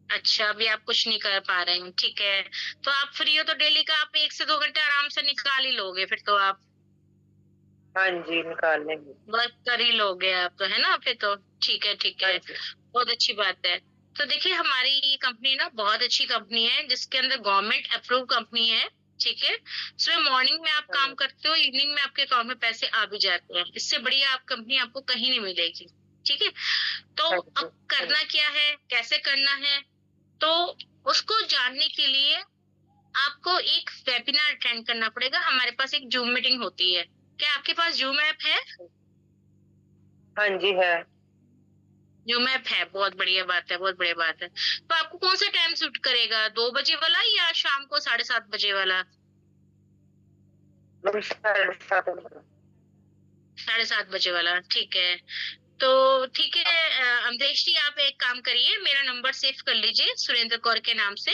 [SPEAKER 1] अच्छा अभी आप कुछ नहीं कर पा रहे हैं, ठीक है। तो आप फ्री हो तो डेली का आप 1 से 2 घंटे आराम से निकाल ही लोगे, फिर तो आप
[SPEAKER 2] हाँ जी, निकाल लेंगे।
[SPEAKER 1] वर्क कर ही लोगे आप तो, है ना, फिर तो ठीक है, ठीक
[SPEAKER 2] हाँ
[SPEAKER 1] है।
[SPEAKER 2] जी।
[SPEAKER 1] बहुत अच्छी बात है। तो देखिए हमारी ये कंपनी ना बहुत अच्छी कंपनी है, जिसके अंदर गवर्नमेंट अप्रूव कंपनी है, ठीक है। सुबह मॉर्निंग में आप काम करते हो, इवनिंग में आपके अकाउंट में पैसे आ भी जाते हैं। इससे बढ़िया आप कंपनी आपको कहीं नहीं मिलेगी, ठीक है। तो
[SPEAKER 2] हाँ जी।
[SPEAKER 1] अब करना क्या है, कैसे करना है, तो उसको जानने के लिए आपको एक वेबिनार अटेंड करना पड़ेगा। हमारे पास एक जूम मीटिंग होती है। क्या आपके पास जूम ऐप है?
[SPEAKER 2] हाँ जी है।
[SPEAKER 1] जूम ऐप है, बहुत बढ़िया बात है, बहुत बढ़िया बात है। तो आपको कौन सा टाइम सूट करेगा, 2 बजे वाला या शाम को 7:30 बजे वाला?
[SPEAKER 2] मैम 7:30 बजे।
[SPEAKER 1] 7:30 बजे वाला, ठीक है। तो ठीक है अमदेश जी, आप एक काम करिए, मेरा नंबर सेव कर लीजिए सुरेंद्र कौर के नाम से,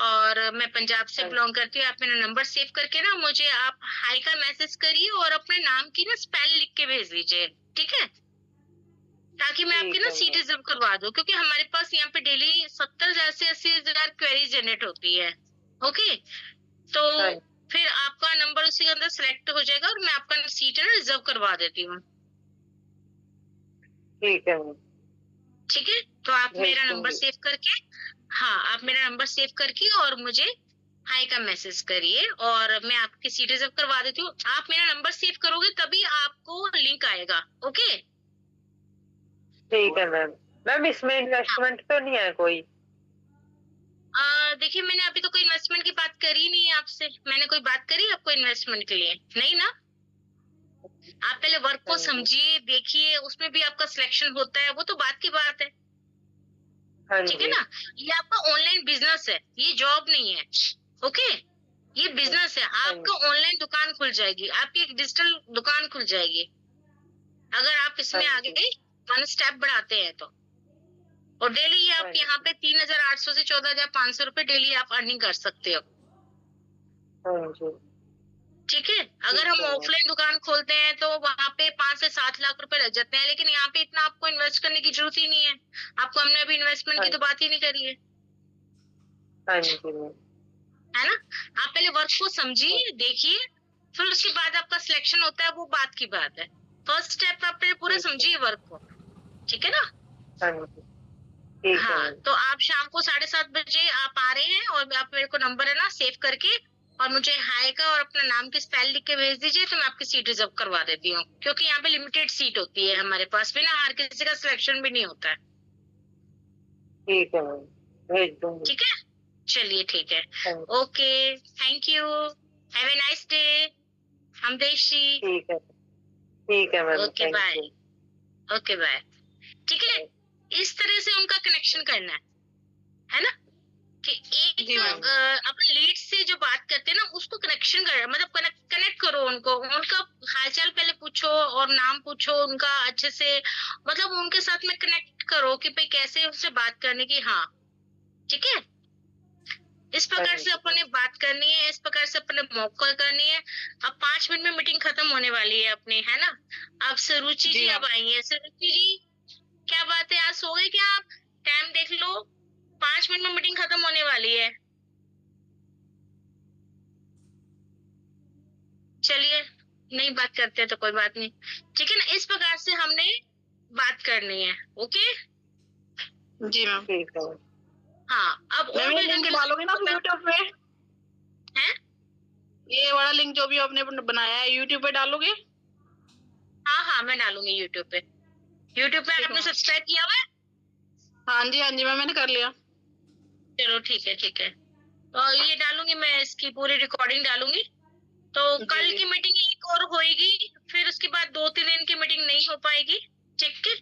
[SPEAKER 1] और मैं पंजाब से बिलोंग करती हूँ। आप मेरा नंबर सेव करके ना मुझे आप हाई का मैसेज करिए और अपने नाम की ना स्पेल लिख के भेज दीजिए, ठीक है, ताकि मैं आपकी
[SPEAKER 2] ठीक
[SPEAKER 1] ना
[SPEAKER 2] है
[SPEAKER 1] सीट
[SPEAKER 2] मैम।
[SPEAKER 1] रिजर्व करवा दूं, क्योंकि हमारे पास यहाँ पे डेली 70,000 से 80,000 क्वेरीज जनरेट होती है। ओके, तो
[SPEAKER 2] हाँ
[SPEAKER 1] फिर आपका नंबर उसी के अंदर सिलेक्ट हो जाएगा और मैं आपका सीट है ना रिजर्व करवा देती हूँ,
[SPEAKER 2] ठीक है मैम,
[SPEAKER 1] ठीक है। तो आप
[SPEAKER 2] भेज
[SPEAKER 1] मेरा नंबर
[SPEAKER 2] दूंगी।
[SPEAKER 1] सेव करके, हाँ आप मेरा नंबर सेव करके और मुझे हाई का मैसेज करिए और मैं आपकी सीट रिजर्व करवा देती हूँ। आप मेरा नंबर सेव करोगे तभी आपको लिंक आएगा, ओके।
[SPEAKER 2] ठीक है मैम। मैम इसमें इन्वेस्टमेंट तो नहीं है कोई?
[SPEAKER 1] देखिए मैंने अभी तो कोई इन्वेस्टमेंट की बात करी नहीं है आपसे, मैंने कोई बात करी आपको इन्वेस्टमेंट के लिए, नहीं ना। आप पहले वर्क को
[SPEAKER 2] हाँ जी।
[SPEAKER 1] समझिए, देखिए, उसमें भी आपका सिलेक्शन होता है, वो तो बात की बात है,
[SPEAKER 2] हाँ
[SPEAKER 1] ठीक है
[SPEAKER 2] जी।
[SPEAKER 1] ना। ये आपका ऑनलाइन बिजनेस है, ये जॉब नहीं है, ओके। ये बिजनेस है,
[SPEAKER 2] हाँ
[SPEAKER 1] आपका ऑनलाइन दुकान खुल जाएगी, आपकी एक डिजिटल दुकान खुल जाएगी, अगर आप इसमें
[SPEAKER 2] हाँ
[SPEAKER 1] आगे
[SPEAKER 2] जी।
[SPEAKER 1] 1 स्टेप बढ़ाते हैं तो। और डेली
[SPEAKER 2] हाँ
[SPEAKER 1] आप
[SPEAKER 2] जी।
[SPEAKER 1] यहाँ पे 3,800 से 14,500 रुपए डेली आप अर्निंग कर सकते हो,
[SPEAKER 2] हाँ जी।
[SPEAKER 1] ठीक है। अगर हम
[SPEAKER 2] ठीक है मैम।
[SPEAKER 1] ऑफलाइन दुकान खोलते हैं तो वहां पे 5 से 7 लाख रुपए लग जाते हैं, लेकिन यहाँ पे इतना आपको इन्वेस्ट करने की जरूरत ही नहीं है। आपको हमने अभी इन्वेस्टमेंट
[SPEAKER 2] हाँ
[SPEAKER 1] की तो बात ही नहीं करी है
[SPEAKER 2] हाँ जी मैम।
[SPEAKER 1] है ना। आप पहले वर्क को समझिए, देखिए, फिर उसके बाद आपका सिलेक्शन होता है, वो बात की बात है। फर्स्ट स्टेप आप पहले पूरा
[SPEAKER 2] ठीक है।
[SPEAKER 1] समझिए वर्क को, ठीक है ना।
[SPEAKER 2] हाँ जी। ठीक है
[SPEAKER 1] हाँ,
[SPEAKER 2] मैम।
[SPEAKER 1] तो आप शाम को 7:30 बजे आप आ रहे हैं और आप मेरे को नंबर है ना सेव करके और मुझे हाय का और अपना नाम की स्पेल लिख के भेज दीजिए, तो मैं आपकी सीट रिजर्व करवा देती हूँ, क्योंकि यहाँ पे लिमिटेड सीट होती है हमारे पास, बिना हर किसी का सिलेक्शन भी नहीं होता है,
[SPEAKER 2] ठीक है मैम, भेज दूंगी।
[SPEAKER 1] ठीक है। चलिए ठीक है,
[SPEAKER 2] हाँ जी।
[SPEAKER 1] Okay, thank you, have a nice day हमदेश जी।
[SPEAKER 2] ठीक है। ठीक है ma'am,
[SPEAKER 1] okay
[SPEAKER 2] thank
[SPEAKER 1] bye,
[SPEAKER 2] you.
[SPEAKER 1] Okay bye, ठीक है। इस तरह से उनका कनेक्शन करना है ना, कि एक
[SPEAKER 3] जी मैम।
[SPEAKER 1] अपन लीड से जो बात करते हैं ना उसको कनेक्शन कर, मतलब कनेक्ट करो उनको, उनका हालचाल पहले पूछो और नाम पूछो उनका अच्छे से, मतलब उनके साथ में कनेक्ट करो कि भाई कैसे उससे बात करने की, हाँ, ठीक है। इस प्रकार से अपन ने बात करनी है, इस प्रकार से अपन ने मॉक कॉल करनी है। अब 5 मिनट में मीटिंग खत्म होने वाली है अपनी, है ना। अब सुरुचि जी अब आई है। सुरुचि जी क्या बात है, आज सो गए क्या आप? टाइम देख लो, 5 मिनट में मीटिंग खत्म होने वाली है। चलिए नहीं बात करते तो कोई बात नहीं, ठीक है ना। इस प्रकार से हमने बात करनी है। ओके
[SPEAKER 3] जी मैम, ठीक है।
[SPEAKER 1] हाँ, अब
[SPEAKER 3] मैम ये लिंक डालोगे ना यूट्यूब पे?
[SPEAKER 1] हैं?
[SPEAKER 3] ये वाला लिंक जो भी आपने बनाया है यूट्यूब पे डालोगे?
[SPEAKER 1] हाँ हाँ मैं डालूंगी यूट्यूब पे। यूट्यूब पे आपने सब्सक्राइब किया हुआ है?
[SPEAKER 3] हाँ जी मैम, मैंने कर लिया।
[SPEAKER 1] चलो ठीक है ठीक है। तो ये डालूंगी मैं, इसकी पूरी रिकॉर्डिंग डालूंगी। तो कल की मीटिंग एक और होएगी, फिर उसके बाद 2-3 दिन की मीटिंग नहीं हो पाएगी, ठीक है।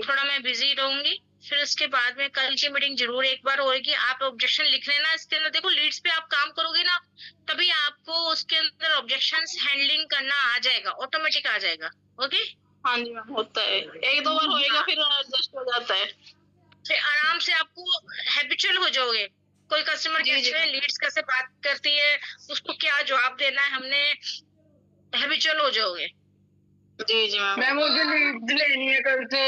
[SPEAKER 1] थोड़ा मैं बिजी रहूंगी, फिर उसके बाद में कल की मीटिंग जरूर एक बार होएगी। आप ऑब्जेक्शन लिख लेना इसके अंदर। देखो लीड्स पे आप काम करोगे ना, तभी आपको उसके अंदर ऑब्जेक्शंस हैंडलिंग करना आ जाएगा, ऑटोमेटिक आ जाएगा। ओके
[SPEAKER 3] हाँ जी मैम, होता है, 1-2 बार होएगा फिर एडजस्ट हो जाता है,
[SPEAKER 1] फिर आराम से आपको हैबिचुअल हो जाओगे। कोई कस्टमर कैसे लीड्स कैसे बात करती है, उसको क्या जवाब देना है, हमने हैबिचुअल हो जाओगे।
[SPEAKER 3] जी जी मैम, मुझे लीड लेनी है कल से।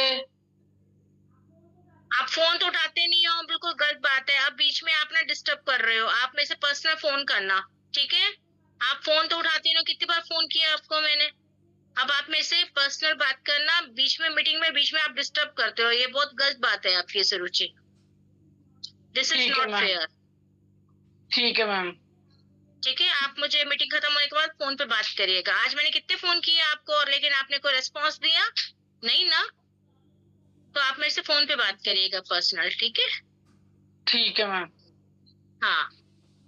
[SPEAKER 1] आप फोन तो उठाते नहीं हो, बिल्कुल गलत बात है। आप बीच में आप ना डिस्टर्ब कर रहे हो, आप मेरे से पर्सनल फोन करना, ठीक है। आप फोन तो उठाते नहीं हो, कितनी बार फोन किया आपको मैंने। अब आप मेरे से पर्सनल बात करना, बीच में मीटिंग में बीच में आप डिस्टर्ब करते हो, ये बहुत गलत बात है आपकी Suruchi. This is not fair.
[SPEAKER 3] ठीक है मैम,
[SPEAKER 1] ठीक है। आप मुझे मीटिंग खत्म होने के बाद फोन पे बात करिएगा। आज मैंने कितने फोन किए आपको, और लेकिन आपने कोई रेस्पॉन्स दिया नहीं ना, तो आप मेरे से फोन पे बात करिएगा पर्सनल, ठीक है।
[SPEAKER 3] ठीक है मैम।
[SPEAKER 1] हाँ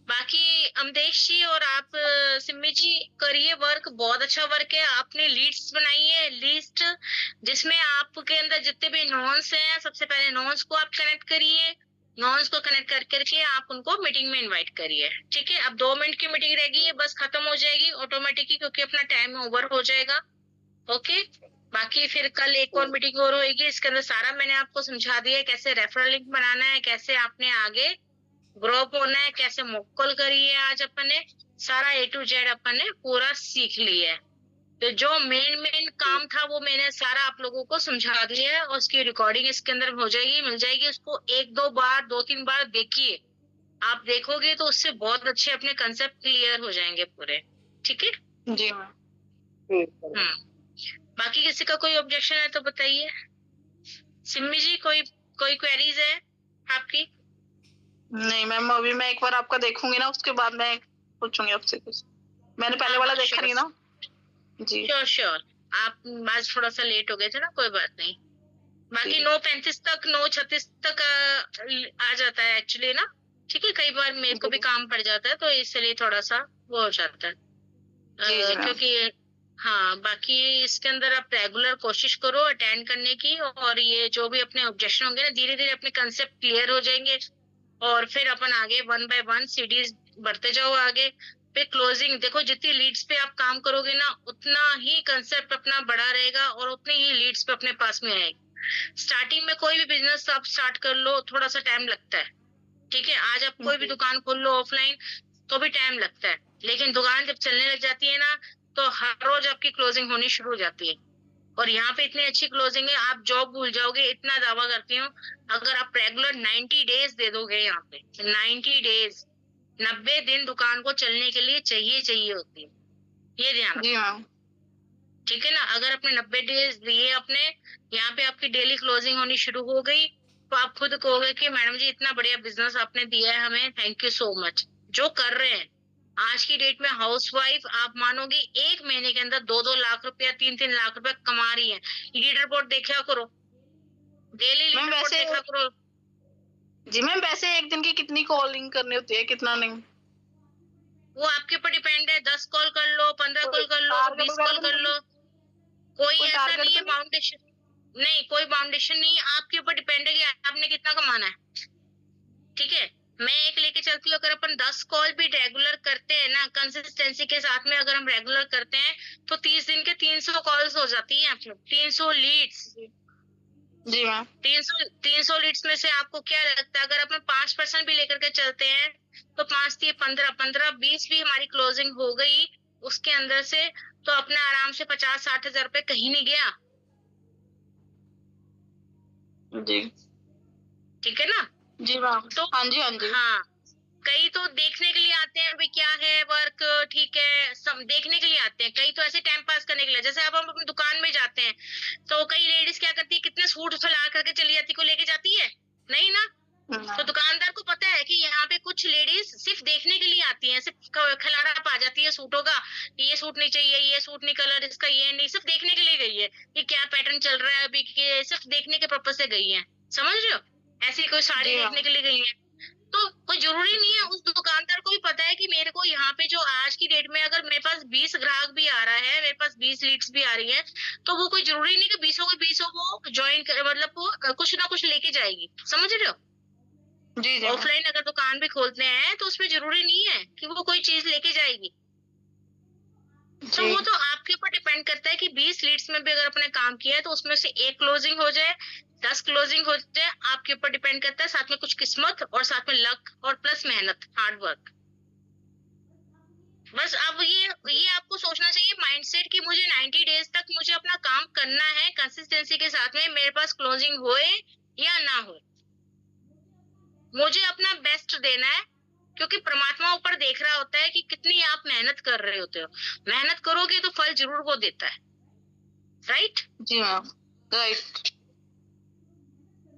[SPEAKER 1] बाकी अमदेश जी और आप सिम्मी जी करिए वर्क, बहुत अच्छा वर्क है। आपने लीड्स बनाई है, लिस्ट, जिसमें आपके अंदर जितने भी नॉन्स हैं, सबसे पहले नॉन्स को आप कनेक्ट करिए। नॉन्स को कनेक्ट कर करके आप उनको मीटिंग में इनवाइट करिए, ठीक है। अब 2 मिनट की मीटिंग रहेगी, ये बस खत्म हो जाएगी ऑटोमेटिकली, क्योंकि अपना टाइम ओवर हो जाएगा। ओके बाकी फिर कल एक और मीटिंग और होगी, इसके अंदर सारा मैंने आपको समझा दिया है, कैसे रेफरल लिंक बनाना है, कैसे आपने आगे ग्रुप होना है, कैसे मोकल करी है। आज अपन ने सारा A to Z अपन ने पूरा सीख लिया है। तो जो मेन काम था वो मैंने सारा आप लोगों को समझा दिया है, और उसकी रिकॉर्डिंग इसके अंदर हो जाएगी, मिल जाएगी। उसको 1-2 बार 2-3 बार देखिए, आप देखोगे तो उससे बहुत अच्छे अपने कंसेप्ट क्लियर हो जाएंगे पूरे, ठीक है
[SPEAKER 3] जी मैम।
[SPEAKER 1] बाकी किसी का कोई ऑब्जेक्शन है तो बताइए। सिम्मी जी कोई क्वेरीज है आपकी?
[SPEAKER 3] नहीं मैम, अभी मैं एक बार आपका देखूंगी ना, उसके बाद मैं पूछूंगी आपसे कुछ। मैंने पहले वाला देखा नहीं ना। जी
[SPEAKER 1] श्योर। आप आज थोड़ा सा लेट हो गए थे ना, कोई बात नहीं। बाकी 9:35 तक 9:36 तक आ जाता है एक्चुअली ना, ठीक है। कई बार मेरे को भी काम पड़ जाता है, तो इसलिए थोड़ा सा वो हो जाता है। क्योंकि हाँ बाकी इसके अंदर आप रेगुलर कोशिश करो अटेंड करने की, और ये जो भी अपने ऑब्जेक्शन होंगे ना, धीरे धीरे अपने कंसेप्ट क्लियर हो जाएंगे, और फिर अपन आगे 1 by 1 सीडीज बढ़ते जाओ आगे। फिर क्लोजिंग देखो, जितनी लीड्स पे आप काम करोगे ना, उतना ही कंसेप्ट अपना बड़ा रहेगा, और उतनी ही लीड्स पे अपने पास में आएगी। स्टार्टिंग में कोई भी बिजनेस आप स्टार्ट कर लो, थोड़ा सा टाइम लगता है, ठीक है। आज आप कोई भी दुकान खोल लो ऑफलाइन, तो भी टाइम लगता है, लेकिन दुकान जब चलने लग जाती है ना, तो हर रोज आपकी क्लोजिंग होनी शुरू हो जाती है। और यहाँ पे इतनी अच्छी क्लोजिंग है, आप जॉब भूल जाओगे, इतना दावा करती हूँ। अगर आप रेगुलर 90 डेज दे दोगे यहाँ पे, 90 डेज 90 दिन दुकान को चलने के लिए चाहिए होती है, ये ध्यान रखो, ठीक है ना। अगर आपने 90 डेज दिए अपने, यहाँ पे आपकी डेली क्लोजिंग होनी शुरू हो गई, तो आप खुद कहोगे कि मैडम जी इतना बढ़िया बिजनेस आपने दिया है हमें, थैंक यू सो मच। जो कर रहे हैं आज की डेट में हाउसवाइफ, आप मानोगे 1 महीने के अंदर 2-2 लाख रुपया 3-3 लाख रुपया कमा रही है। लीडर बोर्ड देखा करो, डेली लीडर बोर्ड देखा करो।
[SPEAKER 3] जी मैम, वैसे एक दिन की कितनी कॉलिंग करनी होती है, कितना नहीं?
[SPEAKER 1] वो आपके ऊपर डिपेंड है, 10 कॉल कर लो, 15 कॉल कर लो, 20 कॉल कर लो, कोई ऐसा नहीं है बाउंडेशन, नहीं कोई बाउंडेशन नहीं है, आपके ऊपर डिपेंड है कि आपने कितना कमाना है, ठीक है। मैं एक लेके चलती हूँ, अगर अपन 10 कॉल भी रेगुलर करते हैं ना, कंसिस्टेंसी के साथ में अगर हम रेगुलर करते हैं, तो 30 दिन के 300 कॉल्स हो जाती है, 300 लीड्स,
[SPEAKER 3] जी मैम।
[SPEAKER 1] 300 लीड्स में से आपको क्या लगता है, अगर अपन 5% भी लेकर के चलते हैं तो 5 3 15 20 भी हमारी क्लोजिंग हो गई उसके अंदर से, तो अपना आराम से 50-60 हजार रुपए कहीं नहीं गया।
[SPEAKER 3] जी
[SPEAKER 1] ठीक है ना?
[SPEAKER 3] जी मैम।
[SPEAKER 1] तो
[SPEAKER 3] हाँ जी हाँ जी।
[SPEAKER 1] हाँ, कई तो देखने के लिए आते हैं भाई क्या है वर्क, ठीक है, सब देखने के लिए आते हैं। कई तो ऐसे टाइम पास करने के लिए, जैसे अब हम अपनी दुकान में जाते हैं तो कई लेडीज क्या करती है, कितने सूट फैला करके चली जाती, को लेके जाती है नहीं ना। तो दुकानदार को पता है कि यहाँ पे कुछ लेडीज सिर्फ देखने के लिए आती हैं, सिर्फ खिलारा पा जाती है सूटों का, ये सूट नहीं चाहिए, ये सूट नहीं, कलर इसका ये नहीं, सिर्फ देखने के लिए गई है कि क्या पैटर्न चल रहा है अभी, सिर्फ देखने के पर्पज से गई है, समझ रहे हो? ऐसी कोई साड़ी देखने के लिए गई है। तो कोई जरूरी नहीं है, उस दुकानदार को भी पता है कि मेरे को यहाँ पे जो आज की डेट में अगर मेरे पास 20 ग्राहक भी आ रहा है, मेरे पास 20 लीड्स भी आ रही है, तो वो कोई जरूरी नहीं कि 20 के 20 वो ज्वाइन कर, मतलब वो कुछ ना कुछ लेके जाएगी, समझ रहे हो?
[SPEAKER 3] जी जी।
[SPEAKER 1] ऑफलाइन अगर दुकान भी खोलते हैं तो उसमें जरूरी नहीं है कि वो कोई चीज लेके जाएगी। तो वो तो आपके ऊपर डिपेंड करता है कि 20 लीड्स में भी अगर अपने काम किया है तो उसमें से एक क्लोजिंग हो जाए, 10 क्लोजिंग हो जाए, आपके ऊपर डिपेंड करता है, साथ में कुछ किस्मत और साथ में लक और प्लस मेहनत, हार्ड वर्क। बस अब ये आपको सोचना चाहिए माइंडसेट कि मुझे 90 डेज तक मुझे अपना काम करना है कंसिस्टेंसी के साथ में, मेरे पास क्लोजिंग होए या ना हो, मुझे अपना बेस्ट देना है, क्योंकि परमात्मा ऊपर देख रहा होता है कि कितनी आप मेहनत कर रहे होते हो। मेहनत करोगे तो फल जरूर वो देता है, राइट?
[SPEAKER 3] जी मैम, राइट।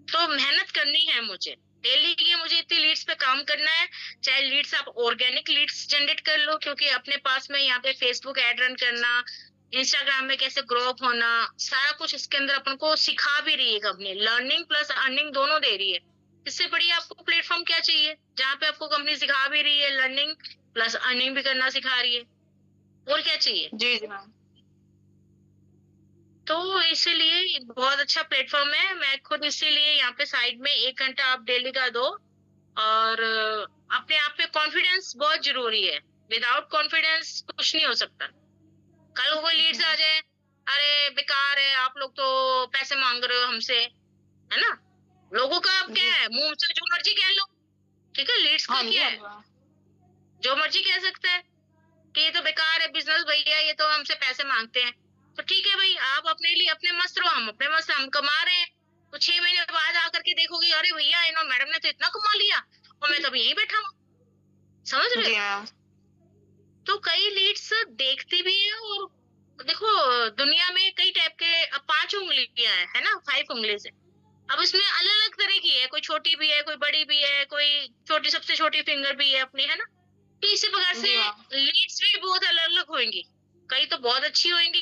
[SPEAKER 1] तो मेहनत करनी है मुझे डेली की, मुझे इतनी लीड्स पे काम करना है। चाहे लीड्स आप ऑर्गेनिक लीड्स जनरेट कर लो, क्योंकि अपने पास में यहाँ पे फेसबुक एड रन करना, इंस्टाग्राम में कैसे ग्रो अप होना, सारा कुछ इसके अंदर अपन को सिखा भी रही है कंपनी, लर्निंग प्लस अर्निंग दोनों दे रही है। इससे बढ़िया आपको प्लेटफॉर्म क्या चाहिए जहाँ पे आपको कंपनी सिखा भी रही है, लर्निंग प्लस अर्निंग भी करना सिखा रही है, और क्या चाहिए?
[SPEAKER 3] जी जी मैम।
[SPEAKER 1] तो इसीलिए बहुत अच्छा प्लेटफॉर्म है। मैं खुद इसीलिए यहाँ पे साइड में 1 घंटा आप डेली का दो, और अपने आप पे कॉन्फिडेंस बहुत जरूरी है। विदाउट कॉन्फिडेंस कुछ नहीं हो सकता। कल को कोई लीड्स आ जाए, अरे बेकार है, आप लोग तो पैसे मांग रहे हो हमसे, है ना? लोगों का अब क्या है, मुंह से जो मर्जी कह लो, ठीक है? लीड्स का क्या है, जो मर्जी कह सकता है कि ये तो बेकार है बिजनेस भैया, ये तो हमसे पैसे मांगते हैं। तो ठीक है भाई, आप अपने लिए अपने मस्त रहो, हम अपने मस्त, हम कमा रहे हैं। तो 6 महीने बाद आकर के देखोगे, अरे भैया इन्हों मैडम ने तो इतना कमा लिया और मैं तो अभी यहीं बैठा हूँ, समझ रहे हो? तो कई लीड्स देखती भी है, और देखो दुनिया में कई टाइप के 5 उंगलियां है ना, 5 उंगली से। अब इसमें अलग अलग तरह की है, कोई छोटी भी है, कोई बड़ी भी है, कोई छोटी, सबसे छोटी फिंगर भी है अपनी, है ना? तो इसी प्रकार से लीड्स भी बहुत अलग अलग होंगी। कई तो बहुत अच्छी होंगी,